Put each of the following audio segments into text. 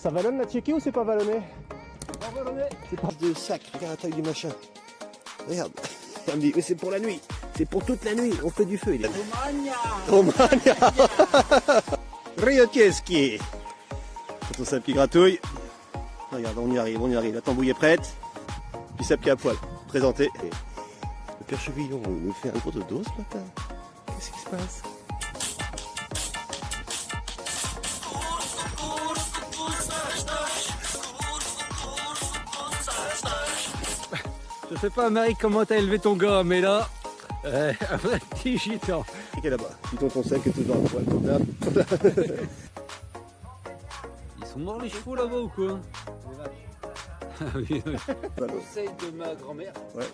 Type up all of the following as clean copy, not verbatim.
Ça vallonne la Tchéquie ou c'est pas vallonné? Pas vallonné. C'est pas de sac, regarde la taille du machin. Regarde. Il me dit, mais c'est pour la nuit. C'est pour toute la nuit, on fait du feu. Romagna. Riotieski. Quand on sait qui gratouille. Regarde, on y arrive, on y arrive. La tambouille est prête. Puis ça pied à poil. Présenté. Le père Chevillon, il nous fait un gros dodo ce matin. Qu'est-ce qui se passe? Je sais pas, Marie, comment t'as élevé ton gars, mais là, un vrai petit gitan. Qui est là-bas? Dis ton sec est toujours à poil. Ils sont morts les chevaux là-bas ou quoi? Oui, oui. Conseil de ma grand-mère. Ouais.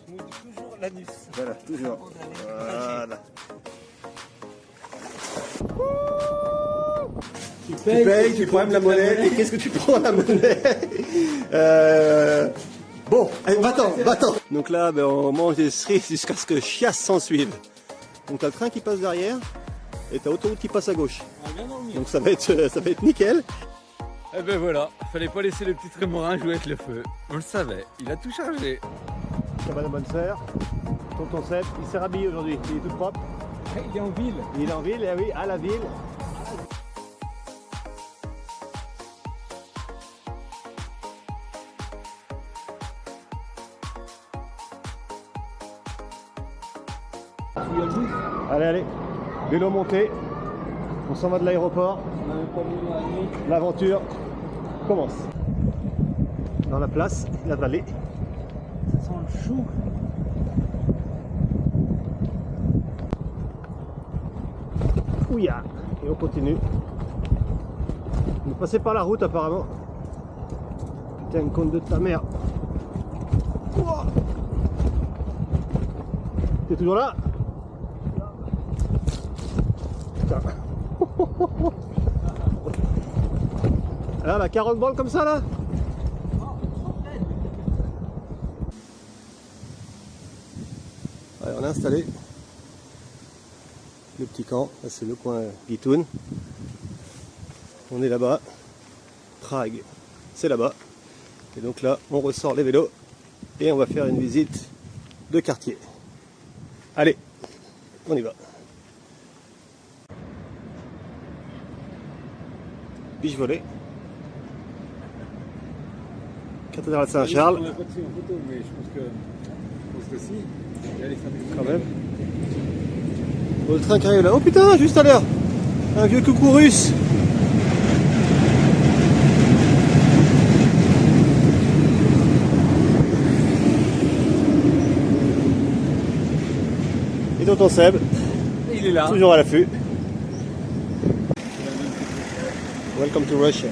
Je mouille toujours l'anus. Voilà, toujours. Voilà. Tu payes, tu prends même la monnaie. Et qu'est-ce que tu prends la monnaie? Bon, va-t'en. Donc là, ben, on mange des cerises jusqu'à ce que chiasse s'en suive. Donc t'as le train qui passe derrière et t'as l'autoroute qui passe à gauche. Donc ça va être nickel. Eh ben voilà, fallait pas laisser le petit trémorin jouer avec le feu. On le savait, il a tout chargé. Cabane à bonne sœur, tonton Seb, il s'est rhabillé aujourd'hui, il est tout propre. Il est en ville. Il est en ville, eh oui, à la ville. Allez, allez, vélo monté, on s'en va de l'aéroport, l'aventure commence. Dans la place, la vallée. Ça sent le chou. Ouya, et on continue. On est passé par la route apparemment. Putain, une conne de ta mère. Ouah. T'es toujours là? Putain. Là, la 40 balles comme ça là? Allez, on a installé le petit camp. Là, c'est le coin Guitoun. On est là-bas. Prague, c'est là-bas. Et donc là, on ressort les vélos et on va faire une visite de quartier. Allez, on y va. Biche volée. Cathédrale Saint-Charles. On n'a pas pris en photo, mais je pense que si. Quand même. Oh, le train qui arrive là. Oh putain, juste à l'heure. Un vieux coucou russe. Et tonton Seb. Il est là. Toujours à l'affût. Welcome to Russia.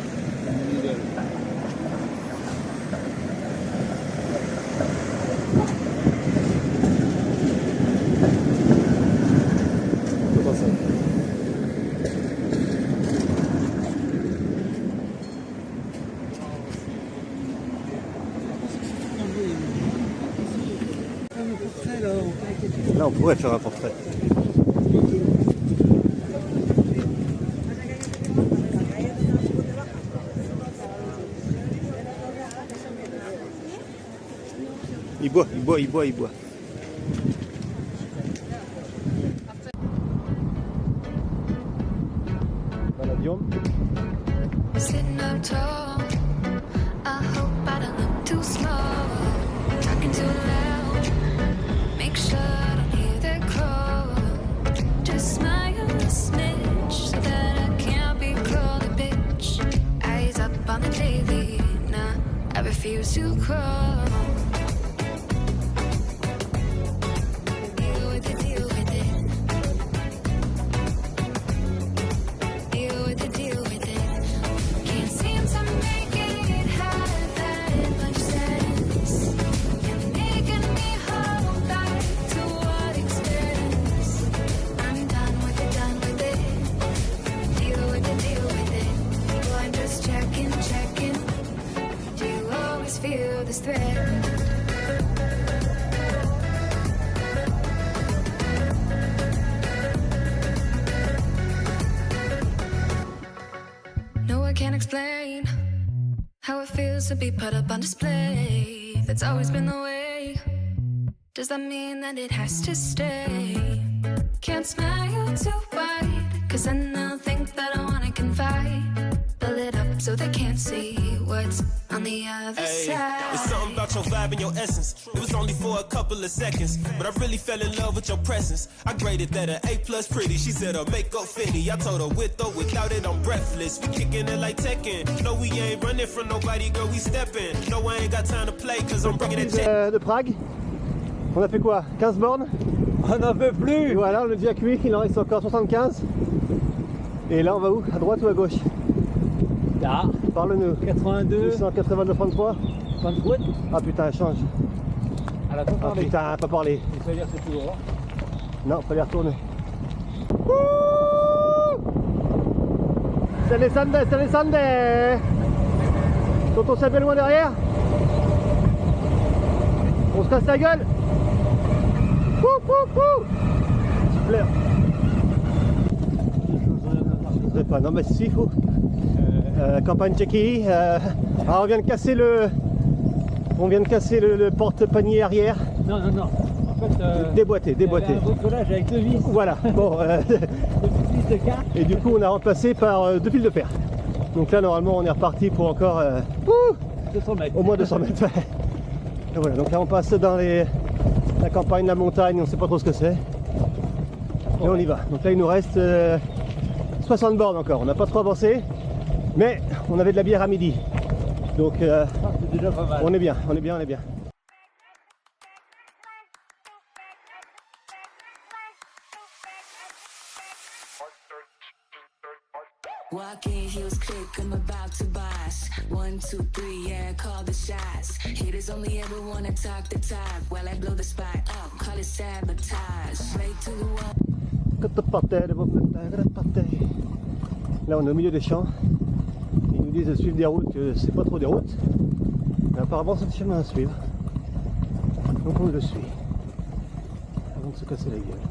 Là, on pourrait faire un portrait. Il boit. Palladium. Sitting up tall, I hope I don't look too small. Talking too loud, make sure I don't hear that call. Just smile a smidge so that I can't be called a bitch. Eyes up on the daily, nah, I refuse to crawl. Feel this thread. supposed to be put up on display. That's always been the way. Does that mean that it has to stay? Can't smile you too wide, cause then they'll think that I wanna confide. Build it up so they can't see what's on the other side. It's something about your vibe and your essence. It was only for a couple of seconds, but I really fell in love with your presence. I graded that an A+ pretty. She said her makeup fitty. I told her with or without it, I'm breathless. We kicking it like Tekken. No, we ain't running from nobody, girl, we stepping. No, I ain't got time to play, cause I'm bringing it check. De Prague. On a fait quoi? 15 bornes? On n'en peut plus. Et voilà, on est déjà cuit, il en reste encore 75. Et là, on va où? À droite ou à gauche? Là, Parle-nous. 82, 182, 33. 38. Ah putain, change. À la fin, Ah parler. putain, pas parler. Il faut dire c'est tout droit. Non, fallait retourner. C'est les Sunday. Tonton Sabel loin derrière. On se casse la gueule. Super. Je sais pas, non mais si, il faut. Campagne tchéquie. Alors on vient de casser le porte-panier arrière. Non. En fait, Déboîté. il y avait un bricolage avec 2 vis. Voilà. Bon. 2 vis de carte. Et du coup on a remplacé par 2 fils de fer. Donc là normalement on est reparti pour encore 200 mètres. au moins 200 mètres. Ouais. Et voilà, donc là on passe dans la campagne, la montagne, on sait pas trop ce que c'est. Et on y va. Donc là il nous reste 60 bornes encore. On n'a pas trop avancé, mais on avait de la bière à midi. Donc C'est déjà pas mal. on est bien. Walking heels click, I'm about to boss. 1, 2, 3, yeah, call the shots. Haters only ever wanna talk the talk while I blow the spot up. Call it sabotage. Straight to the wall. Là on est au milieu des champs. Ils nous disent de suivre des routes, que c'est pas trop des routes. Mais apparemment c'est le chemin à suivre. Donc on le suit. Avant de se casser la gueule.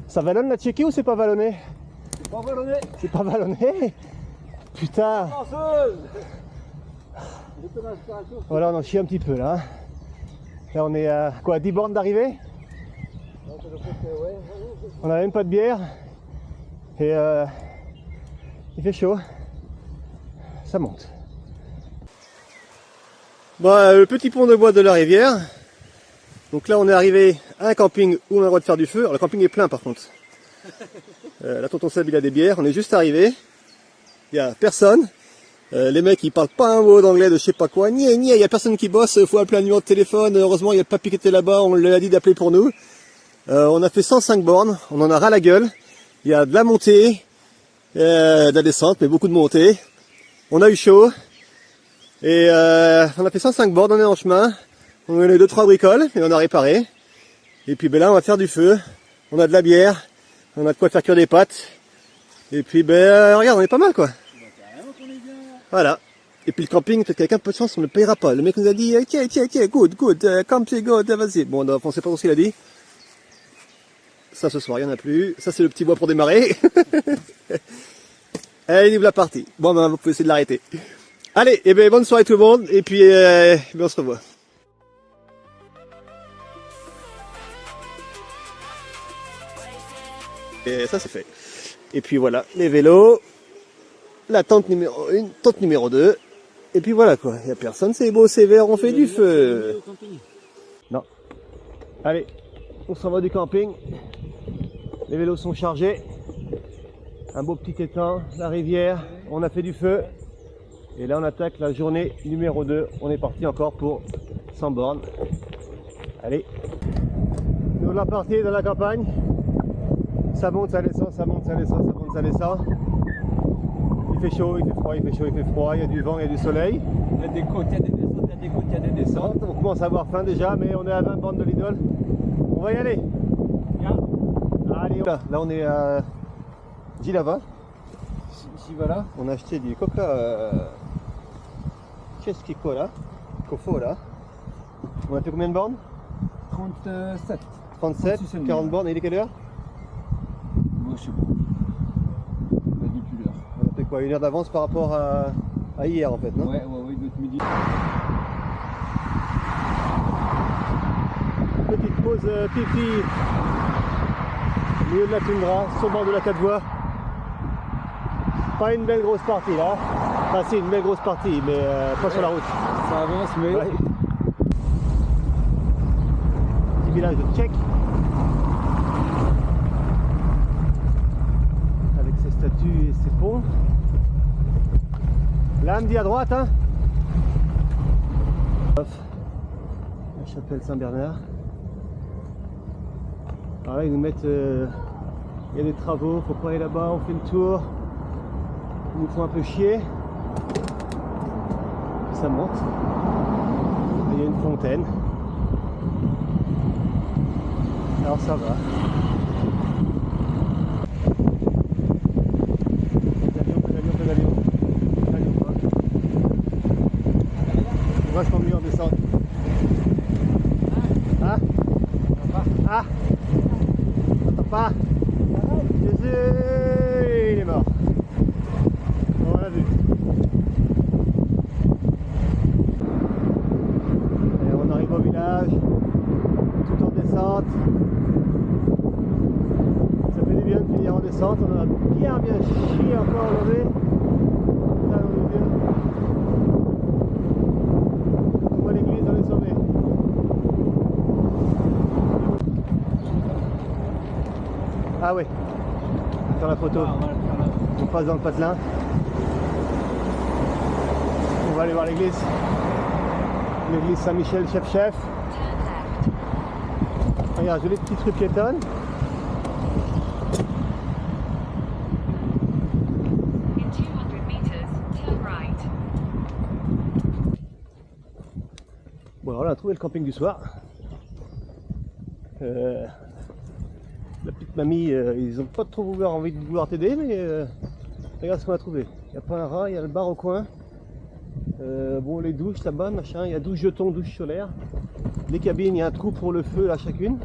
Ça vallonne la Tchéquie ou c'est pas vallonné? C'est pas vallonné. C'est pas vallonné? Putain! Voilà, on en chie un petit peu là. Là on est à quoi, 10 bornes d'arrivée? On a même pas de bière. Et il fait chaud. Ça monte. Bon, le petit pont de bois de la rivière. Donc là on est arrivé à un camping où on a le droit de faire du feu. Alors, le camping est plein par contre. Là tonton Seb il a des bières. On est juste arrivé. Il n'y a personne. Les mecs ils parlent pas un mot d'anglais de je sais pas quoi. Il y a personne qui bosse. Faut appeler un numéro de téléphone. Heureusement il y a le papy qui était là-bas. On lui a dit d'appeler pour nous. On a fait 105 bornes. On en a ras la gueule. Il y a de la montée, de la descente, mais beaucoup de montée. On a eu chaud. Et on a fait 105 bornes. On est en chemin. On a eu 2-3 bricoles et on a réparé. Et puis ben là on va faire du feu. On a de la bière. On a de quoi faire cuire des pâtes. Et puis ben regarde, on est pas mal quoi. Voilà. Et puis le camping, peut-être qu'avec un peu de chance on ne le payera pas. Le mec nous a dit ok, good, camping, good, vas-y. Bon, on sait pas trop ce qu'il a dit. Ça ce soir, il n'y en a plus. Ça c'est le petit bois pour démarrer. Allez, vive la partie. Bon ben vous pouvez essayer de l'arrêter. Allez, et ben bonne soirée tout le monde. Et puis ben, on se revoit. Et ça c'est fait. Et puis voilà, les vélos, la tente numéro 1, tente numéro 2. Et puis voilà quoi, il n'y a personne, c'est beau, c'est vert, on fait du feu. Non. Allez, on s'en va du camping. Les vélos sont chargés. Un beau petit étang, la rivière, on a fait du feu. Et là on attaque la journée numéro 2. On est parti encore pour 100 bornes. Allez. Nous la partie dans la campagne. Ça monte, ça descend, ça monte, ça descend, ça monte, ça descend. Il fait chaud, il fait froid, il fait chaud, il fait froid, il y a du vent, il y a du soleil. Il y a des côtes, il y a des descentes, il y a des côtes, il y a des descentes. On commence à avoir faim déjà, mais on est à 20 bornes de l'idole. On va y aller. Allez, là on est à Jilava. Ici voilà, on a acheté du coca Český Cola, Kofola. On a fait combien de bornes? 37. 37, 40 bornes, et il est quelle heure? quoi, 1 heure d'avance par rapport à hier en fait, non? Ouais, notre midi. Petite pause pipi au milieu de la toundra, sur le bord de la 4 voies. Pas une belle grosse partie là. Enfin si, une belle grosse partie, mais pas sur la route. Ça avance, mais... Ouais. Petit village de Tchèque. Avec ses statues et ses ponts. Là, on me dit à droite, hein. La chapelle Saint-Bernard. Alors là, ils nous mettent... il y a des travaux, faut pas aller là-bas, on fait le tour. Ils nous font un peu chier. Puis ça monte. Il y a une fontaine. Alors ça va. Pédalion. C'est vachement mieux en descente. Ah. Ah. T'entends pas? Jésus, il est mort. On l'a vu. Et on arrive au village, tout en descente. Ça fait du bien de finir en descente. On a bien chié encore aujourd'hui. Putain, mon Dieu. Quand on voit l'église, on est sauvé. Ah ouais, on va faire la photo. On passe dans le patelin. On va aller voir l'église. L'église Saint-Michel, chef. Regarde, j'ai les petites rues piétonnes. Bon alors là on a trouvé le camping du soir. La petite mamie, ils n'ont pas trop envie de vouloir t'aider, mais regarde ce qu'on a trouvé. Il n'y a pas un rat, il y a le bar au coin. Bon, les douches là-bas, machin, il y a 12 jetons, douche solaire. Les cabines, il y a un trou pour le feu là chacune.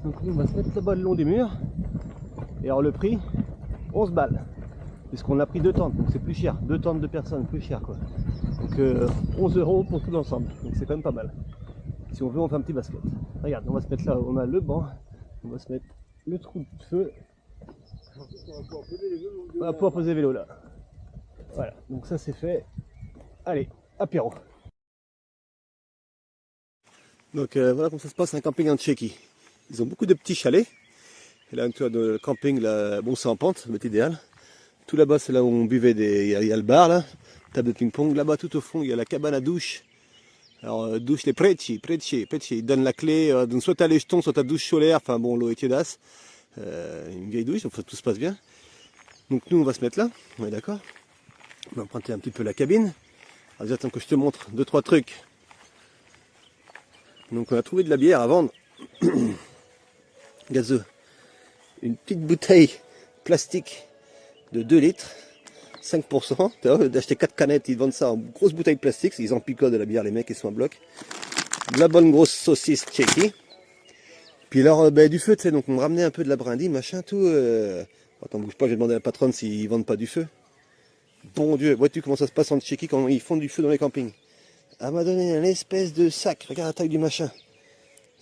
Donc nous on va se mettre là-bas le long des murs. Et alors le prix, 11 balles. Puisqu'on a pris 2 tentes, donc c'est plus cher. 2 tentes de personnes, plus cher quoi. Donc 11 € pour tout l'ensemble, donc c'est quand même pas mal. Si on veut, on fait un petit basket. Regarde, on va se mettre là, on a le banc. On va se mettre le trou de feu. On va pouvoir poser le vélo là. Voilà, donc ça c'est fait. Allez, apéro. Donc voilà comment ça se passe un camping en Tchéquie. Ils ont beaucoup de petits chalets. Et là, tu vois, le camping, là, bon c'est en pente, c'est idéal. Tout là-bas c'est là où on buvait il y a le bar là, table de ping-pong. Là-bas tout au fond il y a la cabane à douche. Alors douche les preci, ils donnent la clé, donc soit t'as les jetons, soit t'as douche solaire, enfin bon l'eau est tiédasse. Une vieille douche, donc tout se passe bien. Donc nous on va se mettre là, on est d'accord. On va emprunter un petit peu la cabine. Alors j'attends que je te montre 2-3 trucs. Donc on a trouvé de la bière à vendre. Gazeux. Une petite bouteille plastique de 2 litres. 5%, d'acheter 4 canettes, ils vendent ça en grosse bouteille plastique, ils en picolent de la bière les mecs, ils sont à bloc. De la bonne grosse saucisse tchéquie. Puis alors du feu, tu sais, donc on me ramenait un peu de la brindille, machin, tout. Attends, bouge pas, j'ai demandé à la patronne s'ils vendent pas du feu. Bon Dieu, vois-tu comment ça se passe en Tchéquie quand ils font du feu dans les campings? Elle m'a donné une espèce de sac, regarde la taille du machin.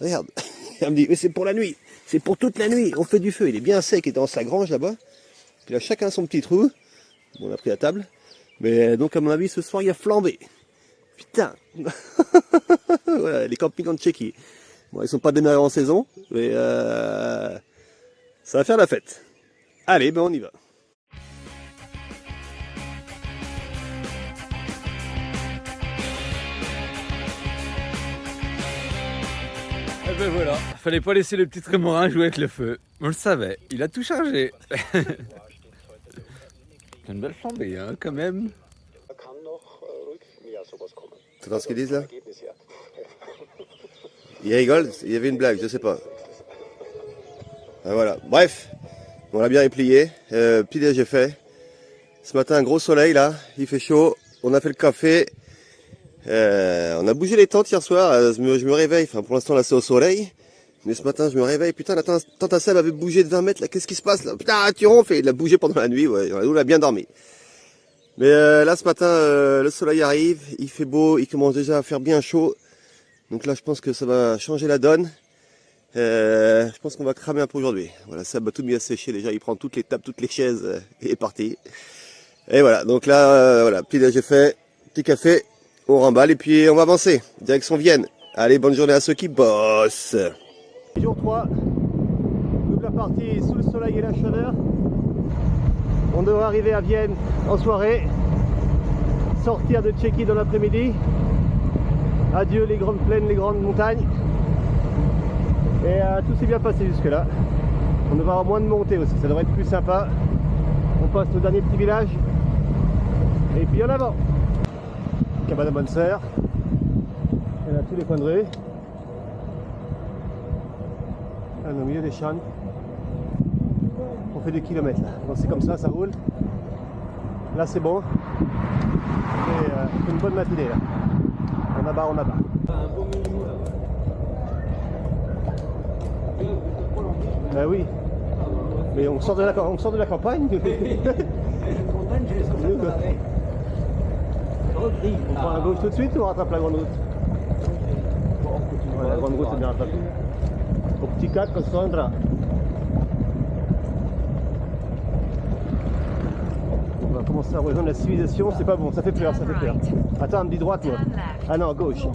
Regarde, elle me dit, mais c'est pour la nuit, c'est pour toute la nuit, on fait du feu, il est bien sec, il est dans sa grange là-bas. Puis là, chacun son petit trou. Bon, on a pris la table. Mais donc, à mon avis, ce soir, il y a flambé. Putain. Voilà, les campings en Tchéquie. Bon, ils sont pas démarrés en saison, mais ça va faire la fête. Allez, ben on y va. Et ben voilà, fallait pas laisser le petit trémorin jouer avec le feu. On le savait, il a tout chargé. C'est une belle flambée, hein, quand même. Tu entends ce qu'ils disent là? Ils rigolent, il y avait une blague, je sais pas. Voilà, bref, on l'a bien replié. Petit déj est fait. Ce matin, un gros soleil là, il fait chaud. On a fait le café. On a bougé les tentes hier soir. Je me réveille, enfin pour l'instant là c'est au soleil. Mais ce matin je me réveille, putain la tente à Seb avait bougé de 20 mètres là, qu'est-ce qui se passe là? Putain tu ronfles, il a bougé pendant la nuit, ouais, on a bien dormi. Mais là ce matin le soleil arrive, il fait beau, il commence déjà à faire bien chaud. Donc là je pense que ça va changer la donne. Je pense qu'on va cramer un peu aujourd'hui. Voilà, ça va tout bien sécher déjà, il prend toutes les tables, toutes les chaises et est parti. Et voilà, donc là voilà, petit déj est fait, petit café, on remballe et puis on va avancer. Direction Vienne. Allez, bonne journée à ceux qui bossent. Jour 3, toute la partie sous le soleil et la chaleur. On devrait arriver à Vienne en soirée, sortir de Tchéquie dans l'après-midi. Adieu les grandes plaines, les grandes montagnes. Et tout s'est bien passé jusque là. On devrait avoir moins de montées aussi, ça devrait être plus sympa. On passe au dernier petit village. Et puis en avant. Cabane à bonne sœur. Il y en a tous les coins de rue. Là, on est au milieu des champs. On fait des kilomètres là. Donc c'est comme ça roule. Là c'est bon. C'est une bonne matinée là. On abat, on abat. Ben oui. Mais on sort de la campagne. On prend la gauche tout de suite ou on rattrape la grande route? Ouais, la grande route c'est bien rattrapé. Au petit 4 comme ça on rentre. On va commencer à rejoindre la civilisation, c'est pas bon, ça fait peur, ça fait peur. Attends, on me dit droite moi. Ah non, à gauche.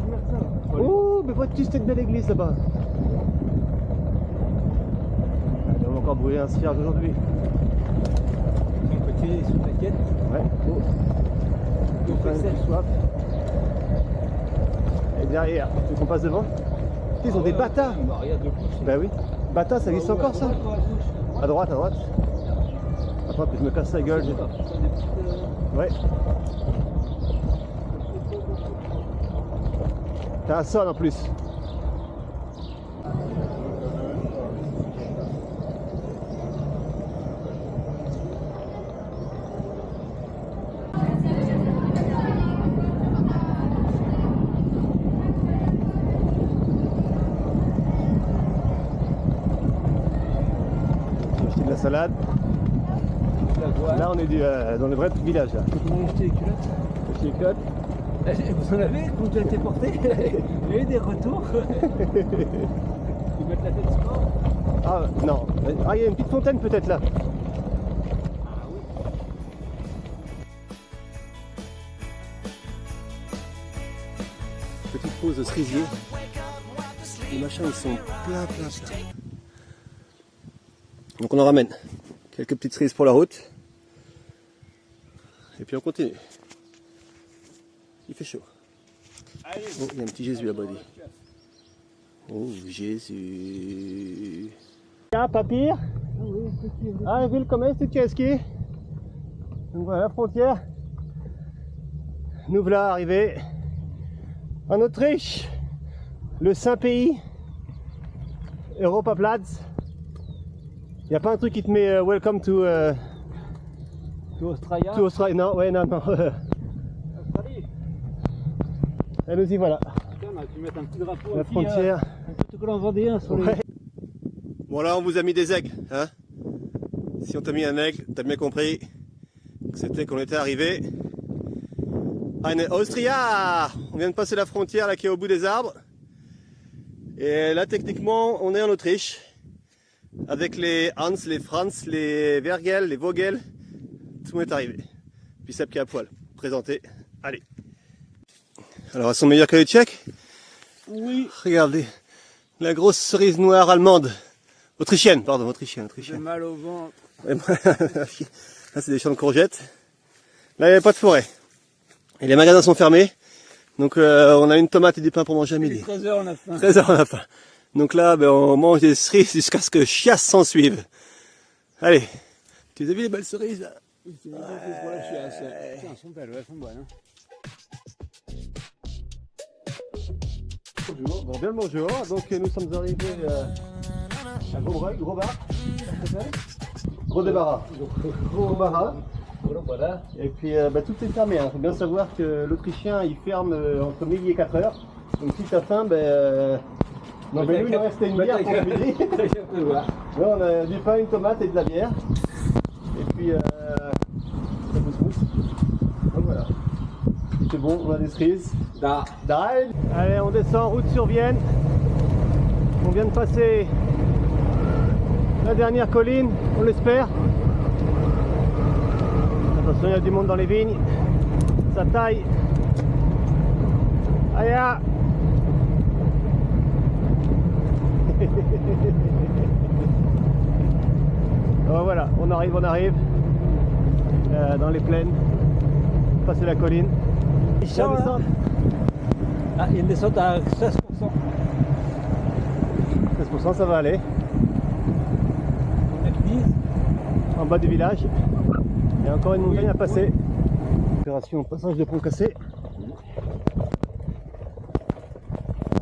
Oh, mais vois-tu cette belle église là-bas? On va encore brûler un cierge aujourd'hui. Côté sous t'inquiète. Ouais. Oh. Soif. Et derrière, tu veux qu'on passe devant? Ils ont des bâtas. Bah oui. Bâtas, ça existe encore ça? À droite, à droite. Attends que je me casse la gueule. Ouais. T'as un sol en plus. La salade. Là on est dans le vrai village là. Comment acheter les culottes? Acheter les culottes. Vous en avez quand tu as été porté? Il y a eu des retours. Ils mettent la tête sport. Ah non. Ah il y a une petite fontaine peut-être là. Petite pause de cerisier. Les machins ils sont plein. Donc on en ramène quelques petites cerises pour la route. Et puis on continue. Il fait chaud. Oh, il y a un petit Jésus là-bas. Oh, Jésus. Ah, papir. Ah, willkommen zu Tchéquie. Donc voilà la frontière. Nous voilà arrivés en Autriche, le Saint-Pays, Europaplatz. Il n'y a pas un truc qui te met welcome to Australia. to Australia. Non, ouais, non. Australie. Et nous y voilà. Putain, on a pu mettre un petit drapeau. La frontière. Un petit autocollant vendéen sur Ouais. Bon là on vous a mis des aigles, hein. Si on t'a mis un aigle, t'as bien compris que c'était qu'on était arrivé à Austria. On vient de passer la frontière là qui est au bout des arbres. Et là techniquement on est en Autriche. Avec les Hans, les Franz, les Vergel, les Vogel, tout le monde est arrivé. Puis Seb qui est à poil, présenté. Allez. Alors elles sont meilleures que les Tchèques? Oui. Regardez, la grosse cerise noire allemande. Autrichienne, pardon, autrichienne. J'ai mal au ventre. Là c'est des champs de courgettes. Là il n'y avait pas de forêt. Et les magasins sont fermés. Donc on a une tomate et du pain pour manger à midi. 13 heures on a faim. 13 heures on a faim. Donc là, ben, on mange des cerises jusqu'à ce que chiasse s'en suive. Allez, tu as vu les belles cerises là? Elles sont belles, elles sont bonnes. Bonjour, bon, bien le bonjour. Donc nous sommes arrivés à Gros bar. Gros débarras. Gros débarras. Voilà. Et puis bah, tout est fermé. Il faut bien savoir que l'Autrichien il ferme entre midi et 4 heures. Donc si t'as faim, non mais lui il restait une bière pour midi. Là on a du pain, une tomate et de la bière. Et puis ça pousse. C'est bon, on a des cerises. Da. Daïl. Allez, on descend en route sur Vienne. On vient de passer la dernière colline, on l'espère. Attention, il y a du monde dans les vignes. Ça taille. Aïe ah. Oh, voilà, on arrive dans les plaines, passer la colline. Ah, il y a une descente à 16%. 16%, ça va aller. En bas du village, il y a encore une montagne à passer. Opération passage de pont cassé.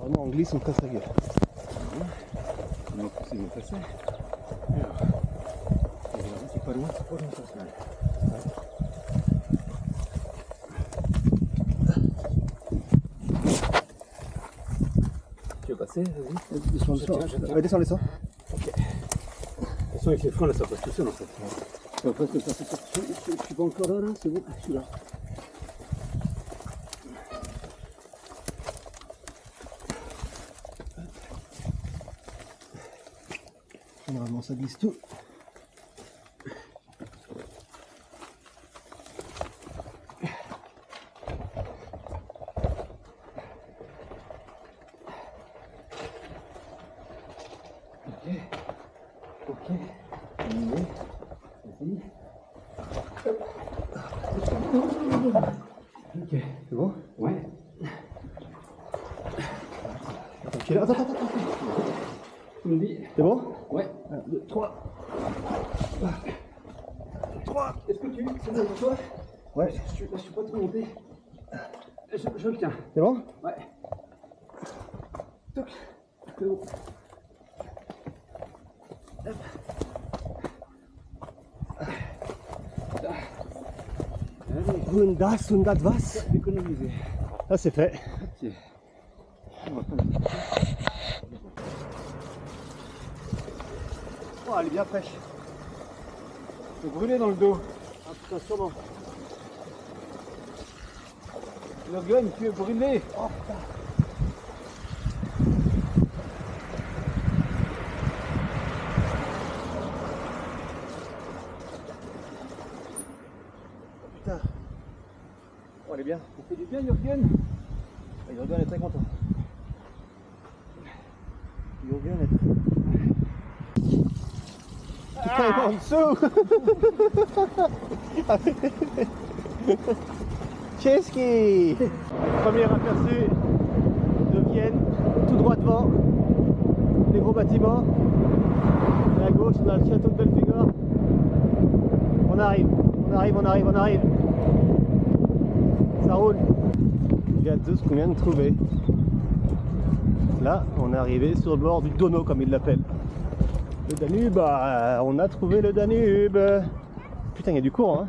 Vraiment, on glisse, on casse la gueule. On va pousser le passé. C'est pas loin, Tu veux passer? Vas-y. Descends. Attention avec les freins là, ça passe tout seul en fait. Ça va presque passer tout seul. Je suis pas encore là, c'est bon, je suis là. Normalement ça glisse tout. Ok. Vas-y. Ok. C'est bon? Ouais. Attends. Tu me dis? C'est bon? Ouais. 1, 2, 3. 3. Est-ce que c'est bon pour toi? Ouais. Je suis pas trop monté. Je le tiens. C'est bon? Ouais. Toc. C'est bon. Das und das was? Économiser. Là c'est fait. Ok. Oh, elle est bien fraîche. C'est brûlé dans le dos. Ah putain, sûrement. Logan, tu es brûlé. Oh putain. Putain. Oh, elle est bien. Ça fait du bien, Jürgen. Jürgen est très content. Jürgen est très... Putain, il est en dessous. Tcheski. Premier aperçu de Vienne, tout droit devant, les gros bâtiments. Et à gauche, on a le château de Belphégor. On arrive. Ça roule. Regarde tout ce qu'on vient de trouver. Là, on est arrivé sur le bord du Donau, comme ils l'appellent. Le Danube, on a trouvé le Danube. Putain, il y a du courant, hein.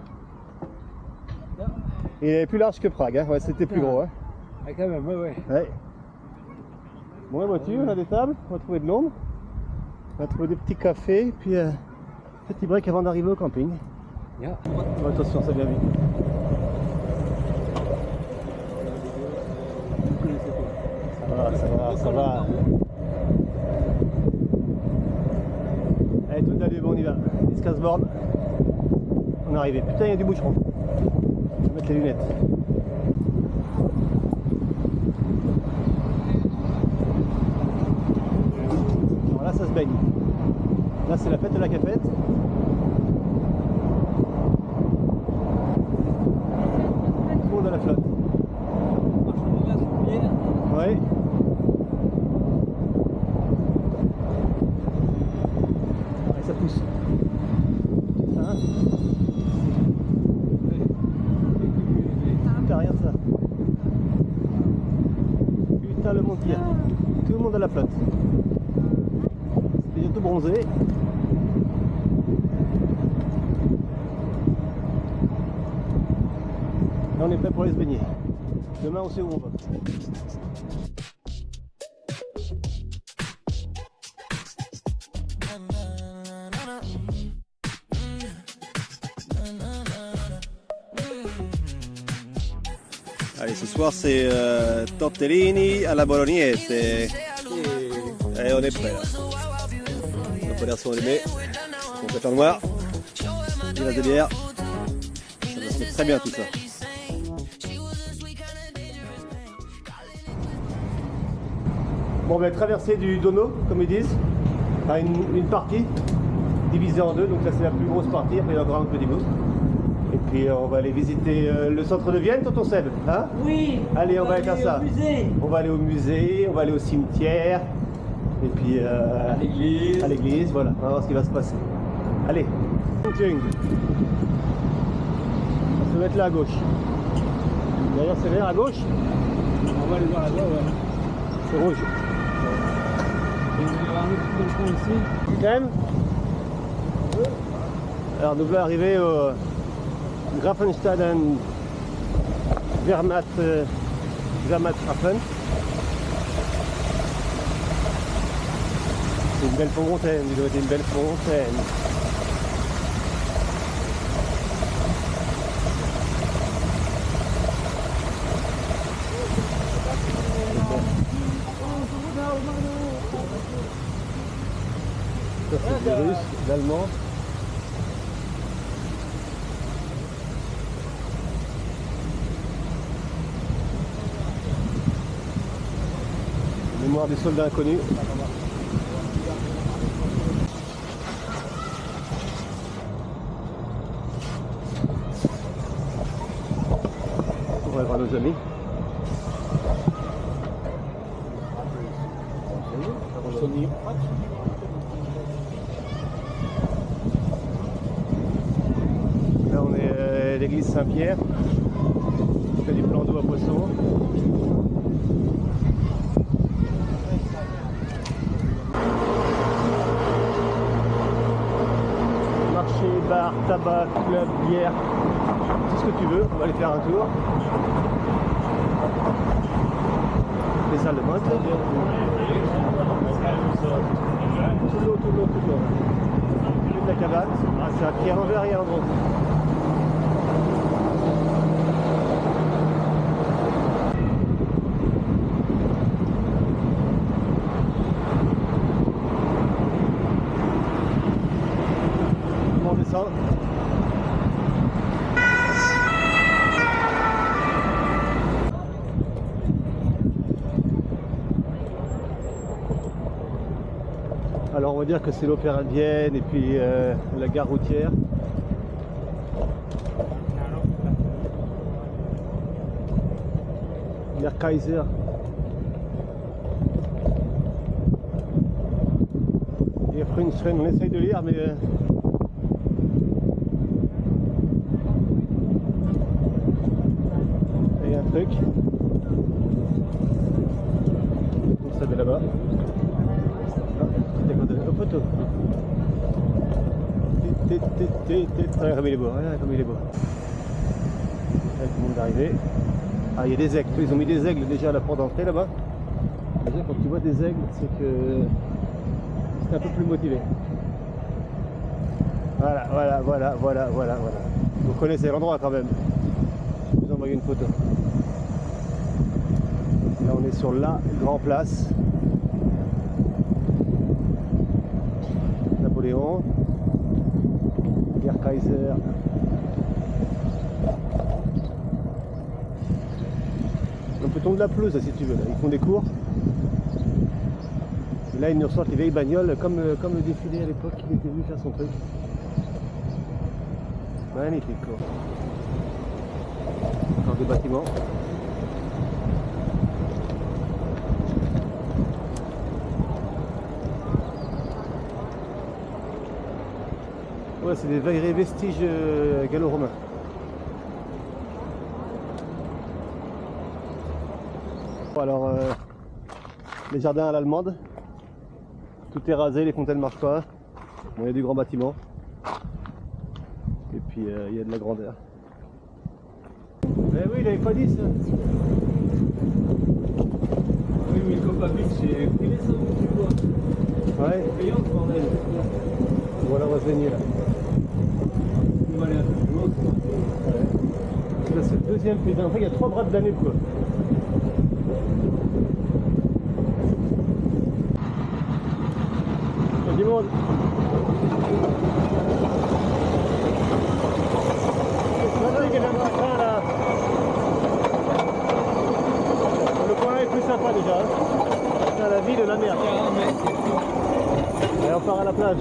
Il est plus large que Prague, hein. Ouais, c'était plus gros, hein. Ah, quand même, ouais. Ouais. Bon, la voiture, on a des tables, on va trouver de l'ombre. On va trouver des petits cafés, puis petit break avant d'arriver au camping. Yeah. Bon, attention, ça vient vite. Ça va. Allez, tout Danube, on y va. 10-15 bornes. On est arrivé. Putain, il y a du boucheron. Je vais mettre les lunettes. Alors là, ça se baigne. Là, c'est la fête de la cafette. Tout le monde à la flotte. Ouais. Ouais, ça pousse. Hein? Putain, rien ça. Putain, le monde tire. Tout le monde à la flotte. C'est bientôt bronzé. Là, on est prêt pour aller se baigner. Demain, on sait où on va. Allez, ce soir c'est tortellini à la bolognaise. Et on est prêt là. On n'a pas l'air surallumé. On peut faire noir. Il reste de bière. Ça va se mettre très bien tout ça. Bon, on va traverser du Dono, comme ils disent, à une partie divisée en deux. Donc là c'est la plus grosse partie, après il y a encore un petit bout. Et puis on va aller visiter le centre de Vienne, tonton Seb, hein? Oui. Allez, on va aller faire ça. On va aller au musée, on va aller au cimetière, et puis à l'église, voilà. On va voir ce qui va se passer. Allez. On va se mettre là à gauche. D'ailleurs c'est vert à gauche. On va aller voir là-bas, ouais. C'est rouge. Ici. Quand alors nous voulons arriver au Grafenstaden Wehrmachthafen. C'est une belle fontaine, il doit être une belle fontaine. Ça c'est des Russes, l'Allemand. Mémoire des soldats inconnus. On va voir nos amis. Là on est à l'église Saint-Pierre. On fait du plan d'eau à poisson. Marché, bar, tabac, club, bière, tout ce que tu veux. On va aller faire un tour. Les salles de bain. Tout l'eau. De la cabane. Ah, c'est un pied à l'envers et à l'endroit. On descend. Alors on va dire que c'est l'Opéra de Vienne et puis la gare routière. Der Kaiser. Et Frundsven, on essaye de lire mais il y a un truc. On s'appelle là-bas. Photo. Regarde comme il est beau, regarde comme il est beau. Là, tout le monde est arrivé. Ah, il y a des aigles, ils ont mis des aigles déjà à la porte d'entrée là-bas. Déjà quand tu vois des aigles, c'est que c'est un peu plus motivé. Voilà. Vous connaissez l'endroit quand même. Je vous envoie une photo. Là on est sur la Grand Place. Napoléon, Der Kaiser. Un peu de la pelouse si tu veux, là. Ils font des cours. Et là ils nous ressortent les vieilles bagnoles comme le défilé à l'époque, il était venu faire son truc. Magnifique quoi. Encore des bâtiments. Ouais, c'est des vrais vestiges gallo-romains. Alors, les jardins à l'allemande, tout est rasé, les fontaines ne marchent pas. Bon, il y a du grand bâtiment. Et puis il y a de la grandeur. Mais oui, il n'avait pas dit ça. Oui, mais le Copapic, c'est privé ça, tu vois. Ouais. Payant, ce bordel. Voilà, on va se baigner là. On va aller un peu plus loin. Ça c'est le deuxième pays. En fait, il y a 3 bras de Danube quoi. Il y a du monde. Le coin est plus sympa déjà. Hein. La ville de la merde. Et on part à la plage.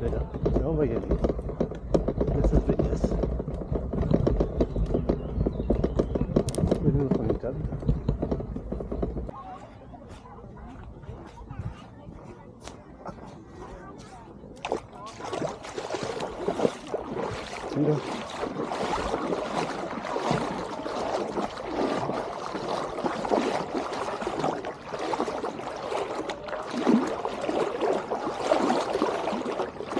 Là, on va y aller. Las Vegas. Et nous, on prend une table. Là.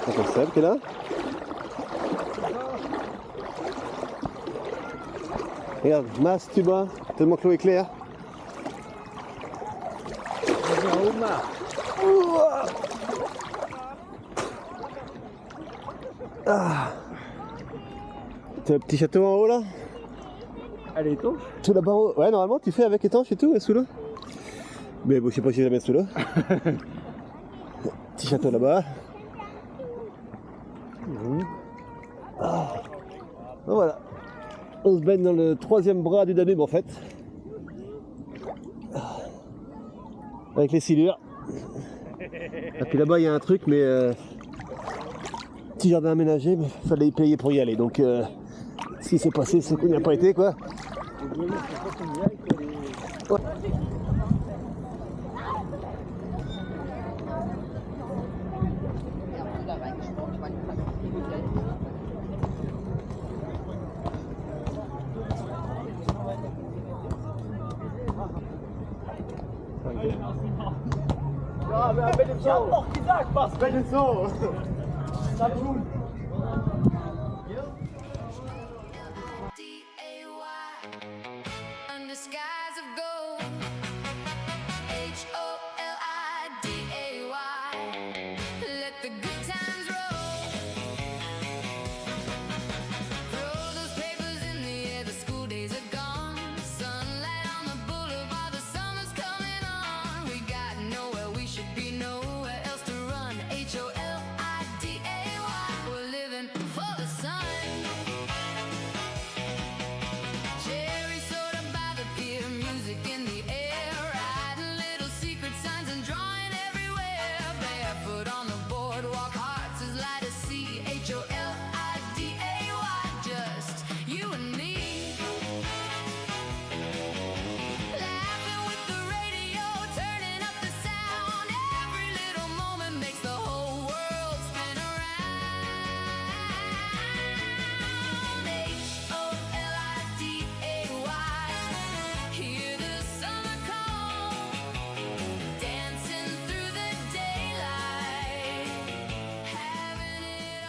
C'est Seb qui est là. Regarde, masse tu bas, tellement que l'eau est claire. Ah. T'as le petit château en haut là? Elle est étanche? Tout là-bas en haut. Ouais, normalement tu fais avec étanche et tout, sous l'eau. Mais bon, je sais pas si je vais la mettre sous l'eau. Petit château là-bas. Ah. Donc voilà. On se baigne dans le 3e bras du Danube en fait. Avec les silures. Et puis là-bas il y a un truc mais petit jardin aménagé, mais il fallait y payer pour y aller. Donc ce qui s'est passé, c'est qu'on n'y a pas été quoi. Ouais. Under skies of gold, H-O-L-I-D-A-Y. Let the good times roll. Throw those papers in the air, the school days are gone. Sunlight on the boulevard, the summer's coming on. We got nowhere, we should be nowhere else to run. H-O-L-I-D-A-Y. We're living for the sun. Cherry soda by the pier, music in the air, writing little secret signs and drawing everywhere. Barefoot on the boardwalk, hearts as light as sea. H-O-L-I-D-A-Y, just you and me. Laughing with the radio, turning up the sound. Every little moment makes the whole world spin around. H-O-L-I-D-A-Y. Hear the summer call, dancing through the daylight, having it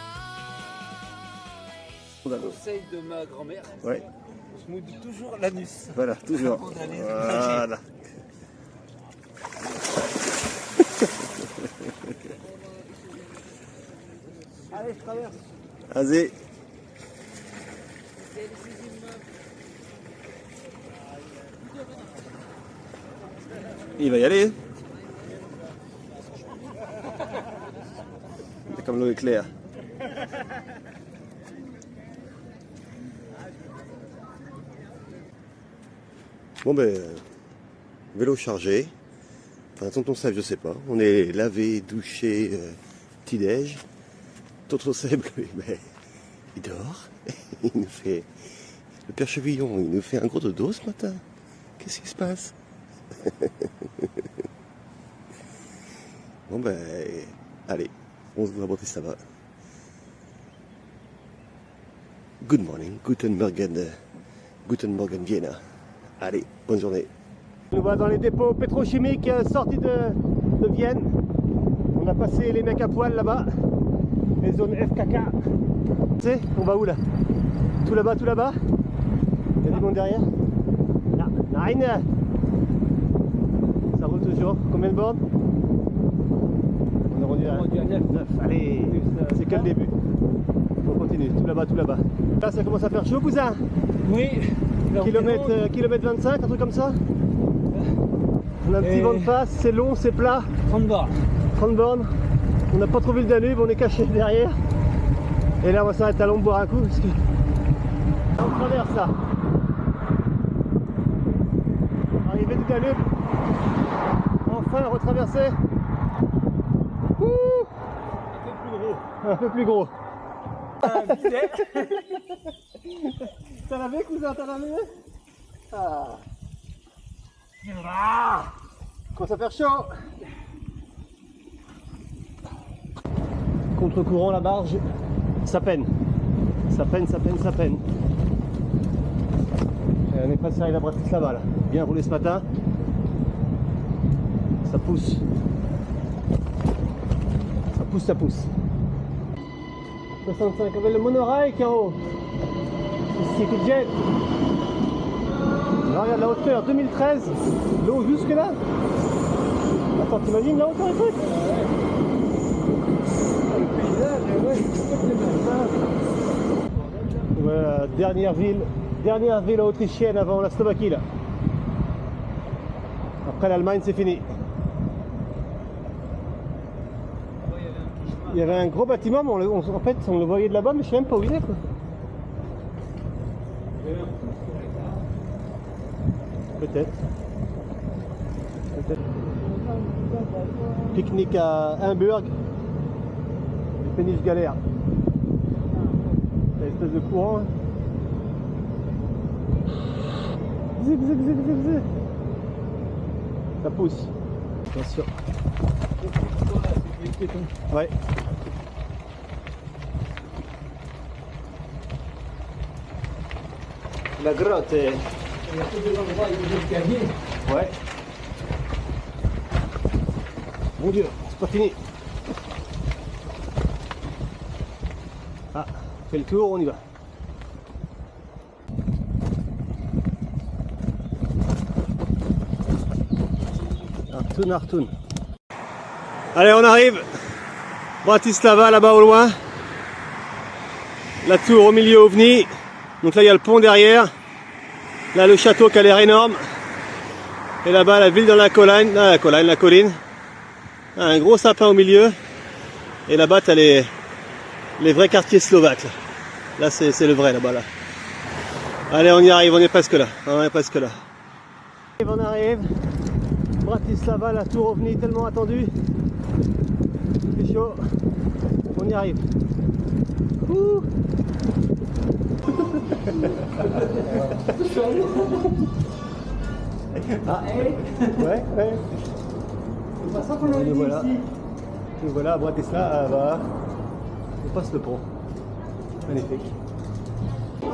all. Conseil de ma grand-mère, Ouais, je mouille toujours l'anus. voilà, toujours. Avant d'aller Voilà. Allez, je traverse. Vas-y. Il va y aller. C'est comme l'eau est claire. Bon ben, vélo chargé. Enfin, tonton Seb, je sais pas. On est lavé, douché, petit-déj. Tonton Seb, lui, ben, il dort. Il nous fait... Le père Chevillon, il nous fait un gros dodo ce matin. Qu'est-ce qui se passe? Bon ben, allez, on se voit à Bratislava. Good morning, guten Morgen Vienna. Allez, bonne journée. On nous voit dans les dépôts pétrochimiques sortis de Vienne. On a passé les mecs à poil là-bas, les zones FKK. Tu sais, on va où là? Tout là-bas, tout là-bas? Il y a du monde derrière? Nein. Ça roule toujours. Combien de bornes? rendu à 9. 9. Allez, c'est que le début. On continue, tout là-bas, tout là-bas. Là, ça commence à faire chaud, cousin. Oui. Kilomètre 25, un truc comme ça. On a un petit Et- vent de face, c'est long, c'est plat. 30 bornes. 30 bornes. On n'a pas trouvé le Danube, on est caché derrière. Et là, on va s'arrêter à l'ombre boire un coup parce que on traverse ça. Arrivée du Danube. Enfin retraversé. Ouh, un peu plus gros. T'as lavé, cousin, t'as lavé? Ah. Commence à faire chaud. Contre-courant, la barge, ça peine. Ça peine, ça peine, ça peine. Et on est presque arrivé à Bratislava là. Bien roulé ce matin. Ça pousse. Ça pousse, ça pousse. 65, avec le monorail, Caro. C'est qui jet. Là, regarde la hauteur, 2013. L'eau jusque là. Attends, t'imagines la hauteur et tout? Voilà, dernière ville autrichienne avant la Slovaquie là. Après l'Allemagne, c'est fini. Il y avait un gros bâtiment, mais en fait on le voyait de là-bas, mais je sais même pas où il est quoi. Peut-être. Peut-être. Pique-nique à Hamburg. Le péniche galère. C'est une espèce de courant. Zig, zig, zig, zig, zig. Ça pousse. Attention. Ouais. La grotte est... Il y a tous des endroits où il y a des escaliers. Ouais. Mon Dieu, c'est pas fini. Ah, on fait le tour, on y va. Artoun, Artoun. Allez, on arrive. Bratislava, là-bas au loin. La tour au milieu, OVNI. Donc là, il y a le pont derrière. Là, le château qui a l'air énorme. Et là-bas, la ville dans la colline. La colline. Un gros sapin au milieu. Et là-bas, tu as les vrais quartiers slovaques. Là, c'est le vrai, là-bas. Là. Allez, on y arrive, on est presque là. On est presque là. On arrive. Bratislava, la tour OVNI tellement attendue. Il fait chaud. On y arrive. Ouh. Ah, ouais, ouais. Et voilà, à Bratislava, on passe le pont. Magnifique. Là,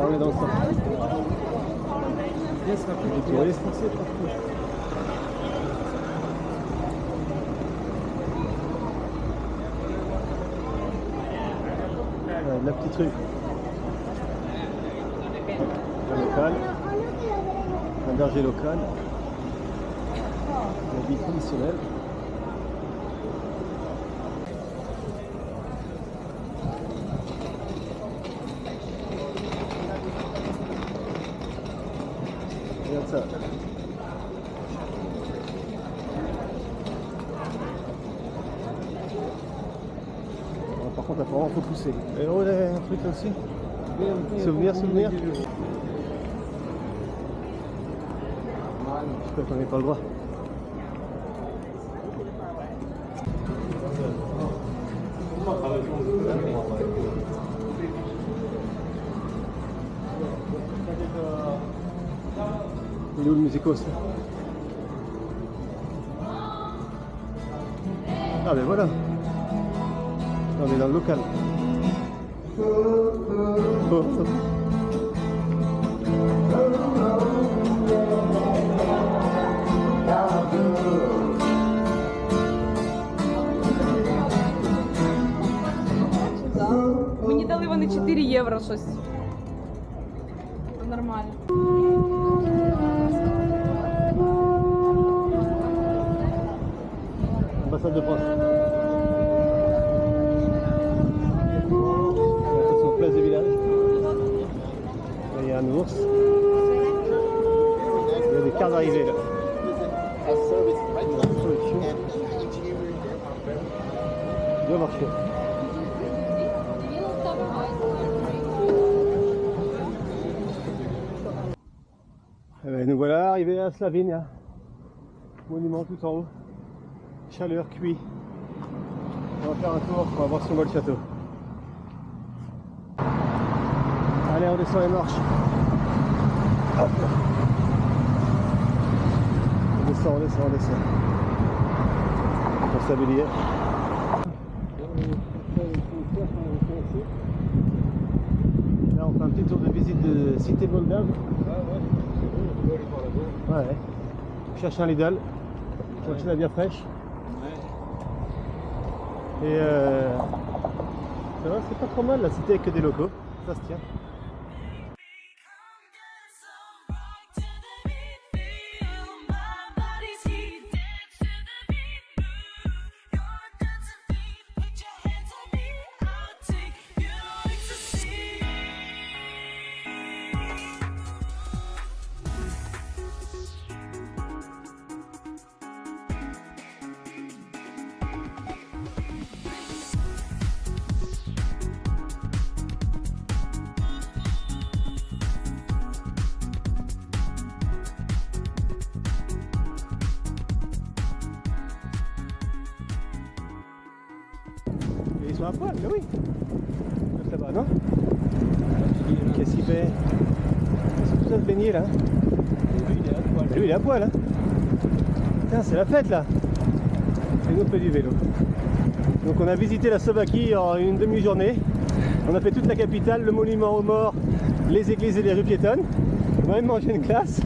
on est dans le centre. Les touristes, c'est partout. La petite rue. Un local. Un berger local. La vie traditionnelle. Regarde ça. Par contre, apparemment, il faut pousser. Et oh, là, un truc là aussi. Souvenir. Je crois qu'on n'est pas le droit. Il est où le musicos là? Ah ben voilà. On est dans le local. Oh. Мені дали вони 4 євро щось. Це нормально. Ambassade de France. doit marcher. Eh ben, nous voilà arrivés à Slavinia. Monument tout en haut. Chaleur, cuit. On va faire un tour pour voir si on voit le château. Allez, on descend les marches. Hop là. On descend, on descend, on descend. Pour s'habiller. Là, on fait un petit tour de visite de Cité Moldave. Ouais. On cherche un Lidl. On cherche la bière fraîche. Et ça va, c'est pas trop mal la cité avec que des locaux. Ça se tient. Ils sont à poil, mais oui. Juste là-bas, non? Qu'est-ce qu'il fait? Qu'est-ce que tout ça se baigner là? Lui, il est à poil. Lui, il est à poil, hein? Putain, c'est la fête là! Et nous, on fait du vélo. Donc, on a visité la Slovaquie en une demi-journée. On a fait toute la capitale, le monument aux morts, les églises et les rues piétonnes. On a même mangé une glace.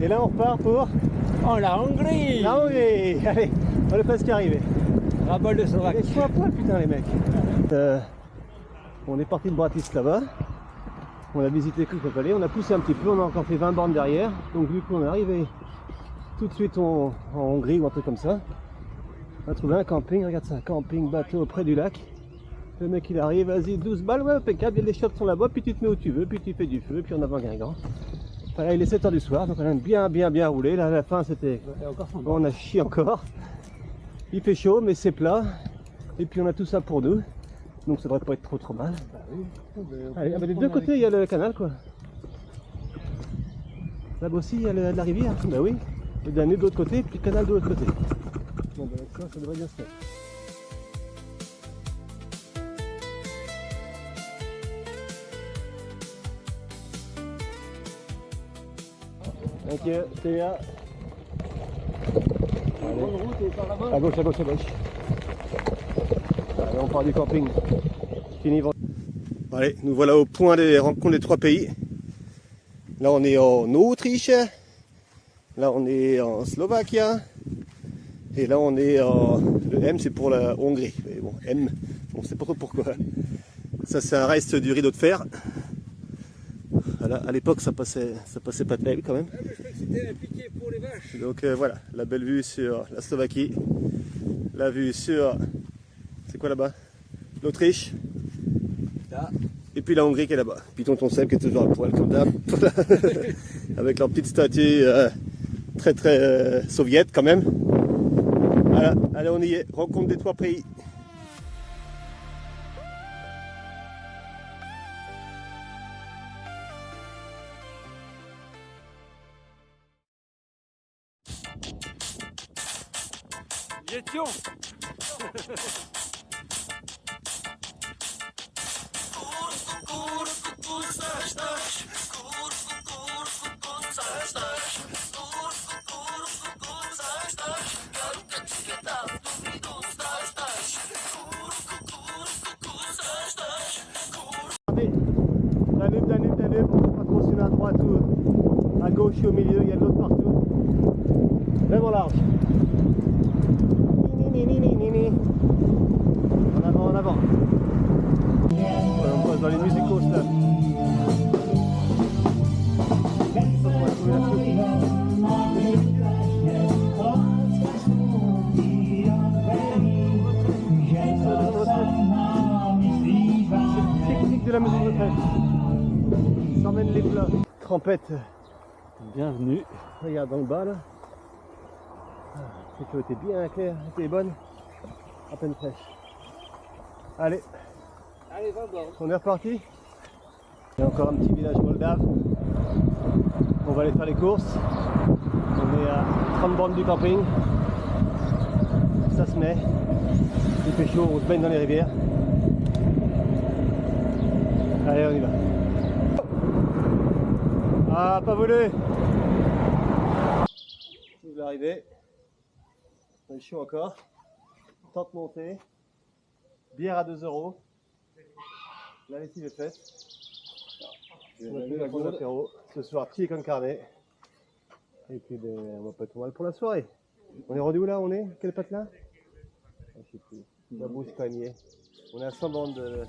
Et là, on repart pour. Oh, la Hongrie! La Hongrie! Allez, on est presque arrivé. Rabol de Slovaque. Ils sont à poil, putain, les mecs. On est parti de Bratislava. On a visité Kukopalé, on a poussé un petit peu, on a encore fait 20 bornes derrière. Donc du coup on est arrivé tout de suite en Hongrie ou un truc comme ça. On a trouvé un camping, regarde ça, camping bateau près du lac. Le mec il arrive, vas-y 12 balles, ouais impeccable, les shops sont là-bas, puis tu te mets où tu veux, puis tu fais du feu, puis on avance Guingamp. Voilà, il est 7h du soir, donc on a bien roulé. Là à la fin c'était. Bon, on a chié encore. Il fait chaud mais c'est plat. Et puis on a tout ça pour nous. Donc ça devrait pas être trop mal. Allez, des deux côtés il y a le canal quoi. Là-bas aussi il y a la rivière. Bah oui. Le Danube de l'autre côté, puis le canal de l'autre côté. Bon bah ça devrait bien se faire. Ok, c'est là. Bonne route et par là-bas. À gauche, à gauche, à gauche. Allez, on part du camping. Fini. Allez, nous voilà au point des rencontres des trois pays. Là, on est en Autriche. Là, on est en Slovaquie. Et là, on est en. Le M, c'est pour la Hongrie. Mais bon, M, on sait pas trop pourquoi. Ça, c'est un reste du rideau de fer. Voilà, à l'époque, ça passait pas de belle quand même. C'était un piquet pour les vaches. Donc voilà, la belle vue sur la Slovaquie. La vue sur. C'est quoi là-bas? L'Autriche. Et puis la Hongrie qui est là-bas. Puis tonton Seb qui est toujours à poil comme d'hab. Avec leur petite statue très soviète quand même. Voilà, allez on y est. Rencontre des trois pays. Y étions. Danube, on ne sait pas trop si on est à droite ou à gauche et au milieu, il y a de l'autre partout. Vraiment large. En avant. Voilà, on passe dans les musicos là. C'est technique de la maison de retraite. Ça emmène les plats. Trempette. Bienvenue. Regarde dans le bas là. La sécurité bien claire, elle est bonne. À peine fraîche. Allez, Allez, va bord. on est reparti. Il y a encore un petit village moldave. On va aller faire les courses. On est à 30 bornes du camping. Ça se met. Il fait chaud, on se baigne dans les rivières. Allez, on y va. Ah, pas volé. Vous arrivez. On est chaud encore. Tente montée. Bière à 2 €. La lessive est faite. On a fait la grosse apéro. Ce soir, pied comme carnet. Et puis, ben, on va pas être mal pour la soirée. On est rendu où là? On est? Quel patelin? Je sais plus. La brousse panier. On est à 100 bandes de...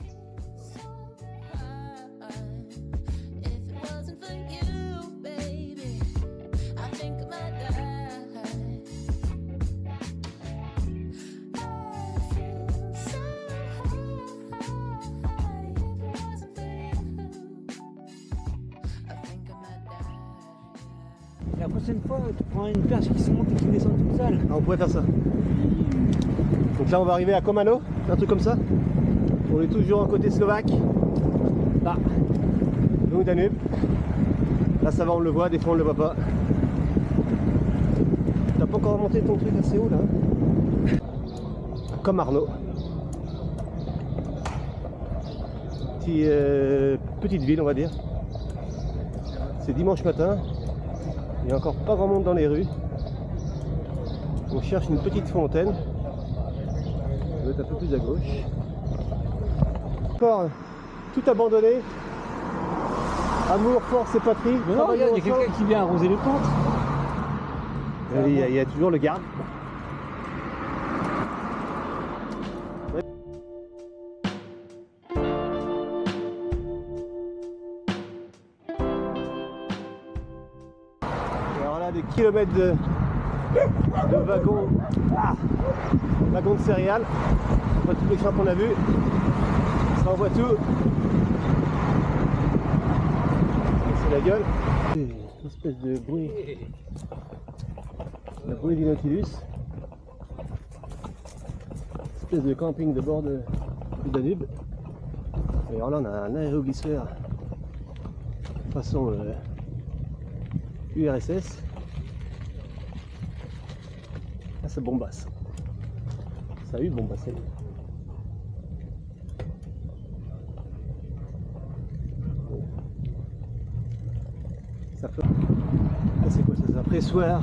La prochaine fois, tu prends une perche qui se monte et qui descend toute seule. Ah, on pourrait faire ça. Donc là, on va arriver à Komano, un truc comme ça. On est toujours en côté slovaque. Là, donc Danube. Là, ça va, on le voit, des fois, on le voit pas. T'as pas encore remonté ton truc assez haut là? Comme Arnaud. Petite ville, on va dire. C'est dimanche matin. Il n'y a encore pas grand monde dans les rues. On cherche une petite fontaine. On va être un peu plus à gauche. Encore tout abandonné. Amour, force et patrie. Non, regarde, il y a quelqu'un qui vient arroser les plantes. Il y a toujours le garde. Alors là, des kilomètres de wagons, wagons de céréales. On voit tous les champs qu'on a vus. Ça envoie tout. C'est la gueule. Une espèce de bruit. Le bruit du Nautilus. Espèce de camping de bord du Danube. Et alors là on a un aéroglisseur façon URSS. Là ça bombasse. Ça a eu bombassé. Ça fait... Ah, c'est quoi ça? C'est un pressoir.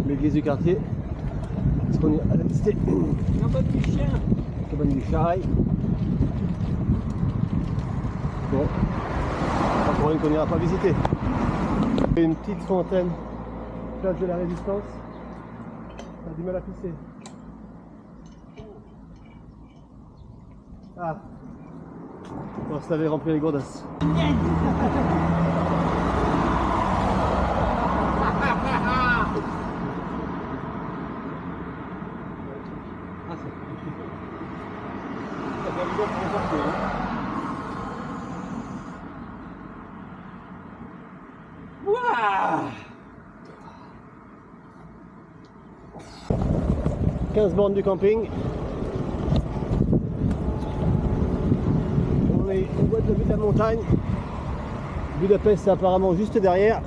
L'église du quartier. Est-ce qu'on est à la visiter? Cabane du chien. Cabane du Charail. Bon. Pas pour une qu'on n'ira pas visiter. Une petite fontaine. Place de la Résistance. On a du mal à pisser. Ah. On se l'avait rempli les gourdasses. Waouh! 15 bornes du camping. On est au bout de la montagne. Budapest c'est apparemment juste derrière.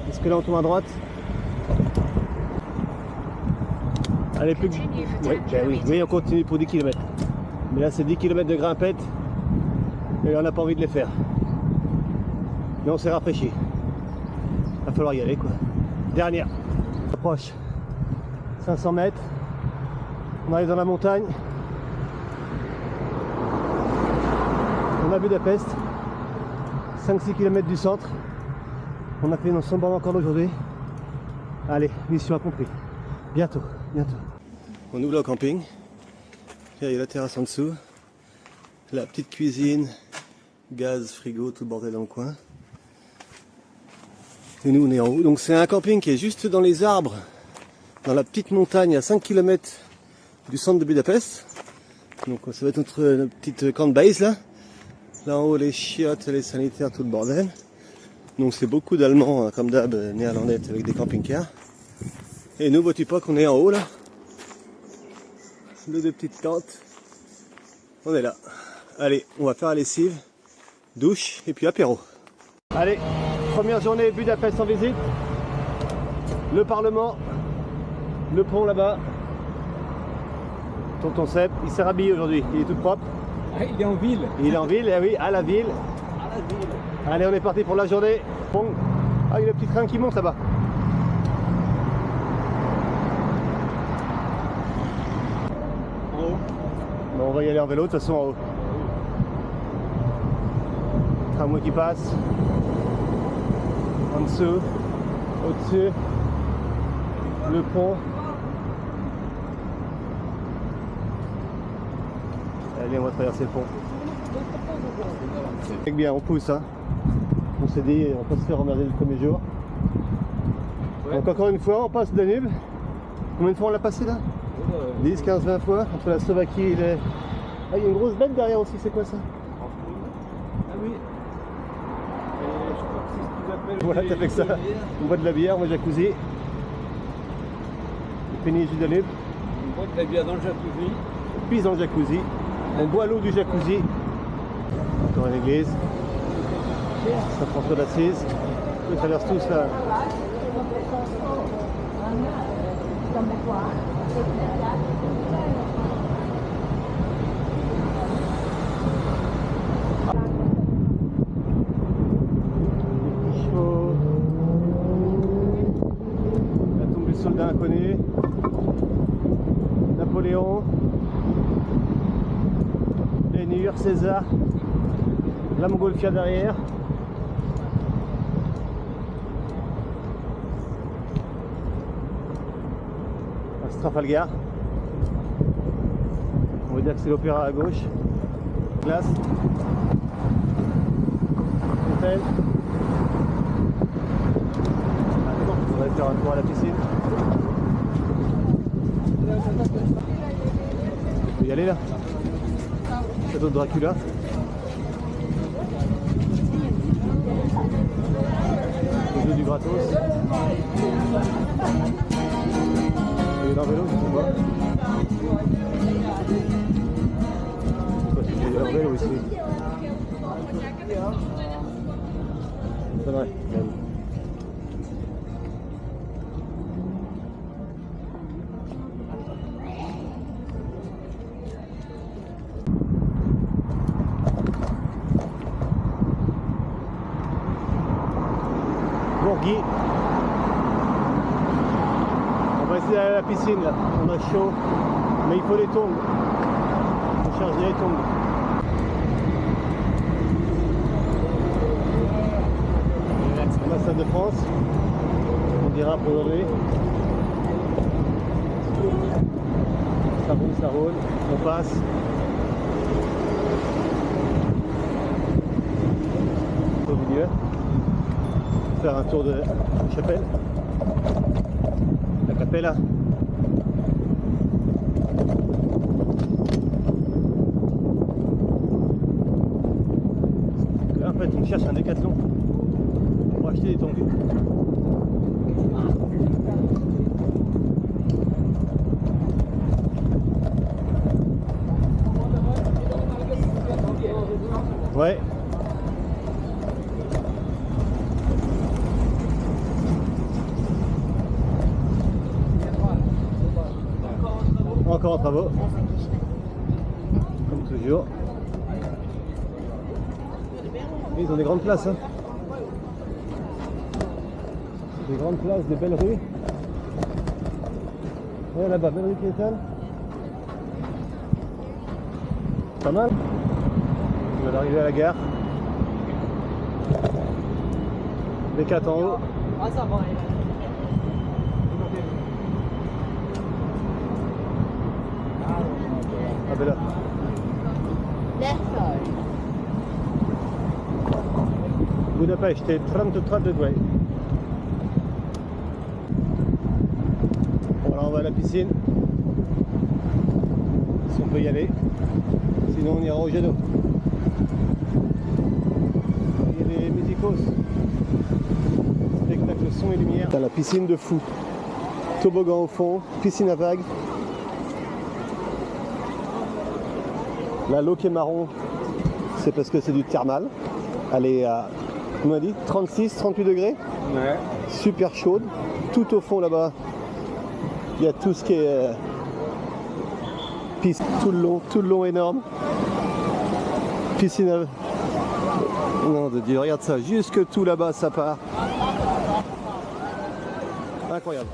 Est-ce que là on tourne à droite? Allez, plus que... Oui, ben oui, oui, on continue pour 10 km. Mais là c'est 10 km de grimpette. Et on n'a pas envie de les faire. Mais on s'est rafraîchi. Il va falloir y aller quoi. Dernière. Approche. 500 mètres. On arrive dans la montagne. On a Budapest. 5-6 km du centre. On a fait nos 100 bornes encore aujourd'hui. Allez, mission accomplie. Bientôt, bientôt. On ouvre le camping. Là, il y a la terrasse en dessous. La petite cuisine. Gaz, frigo, tout le bordel dans le coin. Et nous on est en haut. Donc c'est un camping qui est juste dans les arbres. Dans la petite montagne à 5 km du centre de Budapest. Donc ça va être notre petite camp base là. Là en haut les chiottes, les sanitaires, tout le bordel. Donc c'est beaucoup d'Allemands, comme d'hab, néerlandais avec des camping-cars. Et nous, vois-tu pas qu'on est en haut là? Nos deux petites tentes. On est là. Allez, on va faire la lessive, douche et puis apéro. Allez, première journée Budapest en visite. Le Parlement, le pont là-bas. Tonton Seb, il s'est rhabillé aujourd'hui, il est tout propre. Ah, il est en ville. Il est en ville, eh oui, à la ville. Allez, on est parti pour la journée. Bon. Ah, il y a le petit train qui monte là-bas. En haut. Bon, on va y aller en vélo de toute façon en haut. Tramway qui passe. En dessous. Au-dessus. Le pont. Allez, on va traverser le pont. C'est bien, on pousse. Hein. On s'est dit, on va pas se faire emmerder le premier jour. Ouais. Donc encore une fois, on passe le Danube. Combien de fois on l'a passé là? 10, 15, 20 fois. Entre la Slovaquie et les... Ah, il y a une grosse bête derrière aussi, c'est quoi ça? Ah oui. Je crois que c'est ce qu'ils appellent. Voilà, t'as fait que ça. On boit de la bière, on va jacuzzi. Le péniche du Danube. On boit de la bière dans le jacuzzi. On pisse dans le jacuzzi. On boit l'eau du jacuzzi. Encore une église. Saint-François d'Assise. On traverse tous là. La tombe du soldat inconnu. Napoléon. Lénure, César. La Montgolfière derrière. Trafalgar. On va dire que c'est l'opéra à gauche. Glace. Hôtel. On va faire un tour à la piscine. On peut y aller là. Château de Dracula. Le jeu du gratos. Il est en vélo, je sais pas. Je sais pas si il est en vélo ici. C'est vrai, même. Bourgui. On va essayer d'aller à la piscine là, on a chaud, mais il faut les tongs. On cherche les tongs. Ambassade de France, on dira pour aujourd'hui. Ça roule, on passe. Au milieu, faire un tour de la chapelle. La Capella. Là, en fait, on cherche un décathlon pour acheter des tongs. Ouais. Encore en travaux, comme toujours. Ils ont des grandes places, hein. Des grandes places, des belles rues. Ouais, là-bas, belle rue piétonne. Pas mal. On va arriver à la gare. Des 4 en haut. Ah, ça va. Ah ben là. Budapest, c'est 33 degrés. Bon, là on va à la piscine. Si on peut y aller. Sinon on ira au Jano. Il y a des musicos. Spectacle son et lumière. T'as la piscine de fou. toboggan au fond, piscine à vagues. La l'eau qui est marron, c'est parce que c'est du thermal. Elle est à, on m'a dit, 36, 38 degrés. Ouais. Super chaude. Tout au fond là-bas, il y a tout ce qui est piste tout le long énorme. Piscine à... Non de Dieu, regarde ça, jusque tout là-bas ça part. Incroyable.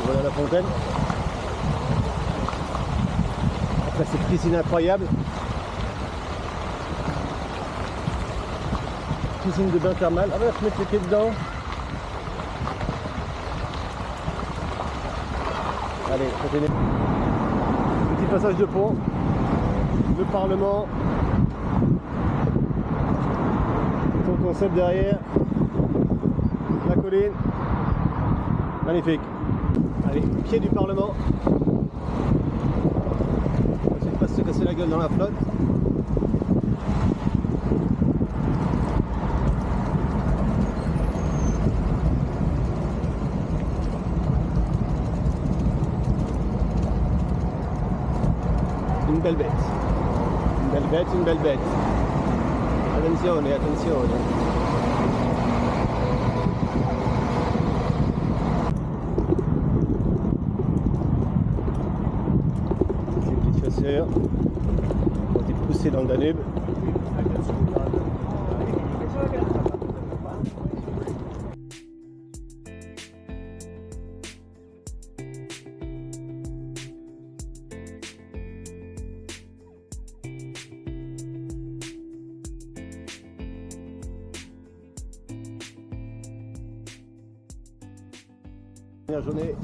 Voilà la fontaine. Après cette piscine incroyable. Piscine de bain thermal. Ah, on va se mettre les pieds dedans. Allez, petit passage de pont. Le Parlement. Ton concept derrière. La colline. Magnifique. Allez, pied du Parlement. On va essayer de pas se casser la gueule dans la flotte. Une belle bête. Une belle bête, une belle bête. Attenzione, attenzione. On va être poussé dans le Danube. Première journée,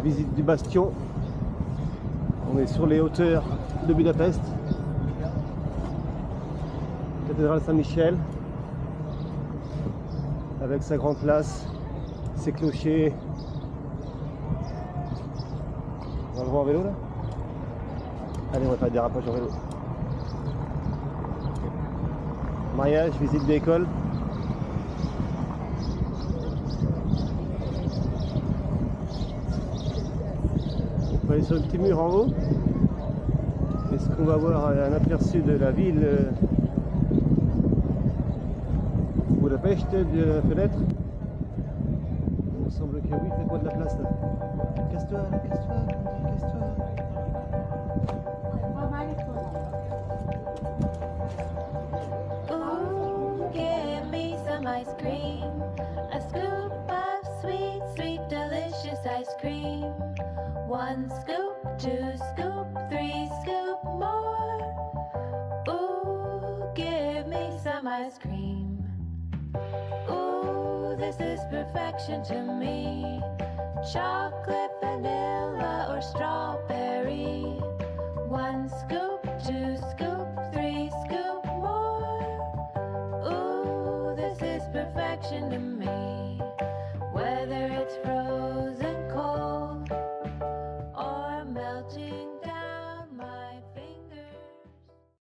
visite du bastion. On est sur les hauteurs de Budapest, cathédrale Saint-Michel, avec sa grande place, ses clochers. On va le voir en vélo là? Allez, on va faire des dérapage en vélo. Mariage, visite d'école. On va aller sur le petit mur en haut. Est-ce qu'on va avoir un aperçu de la ville Budapest de la fenêtre? Il me semble que oui, fais-moi de la place là. Casse-toi, casse-toi, casse-toi. Ooh, give me some ice cream. A scoop of sweet, sweet, delicious ice cream. 1 scoop, 2 scoop, 3 scoop more. Ooh, give me some ice cream. Ooh, this is perfection to me. Chocolate, vanilla, or strawberry. 1 scoop, 2 scoop, 3 scoop more. Ooh, this is perfection to me.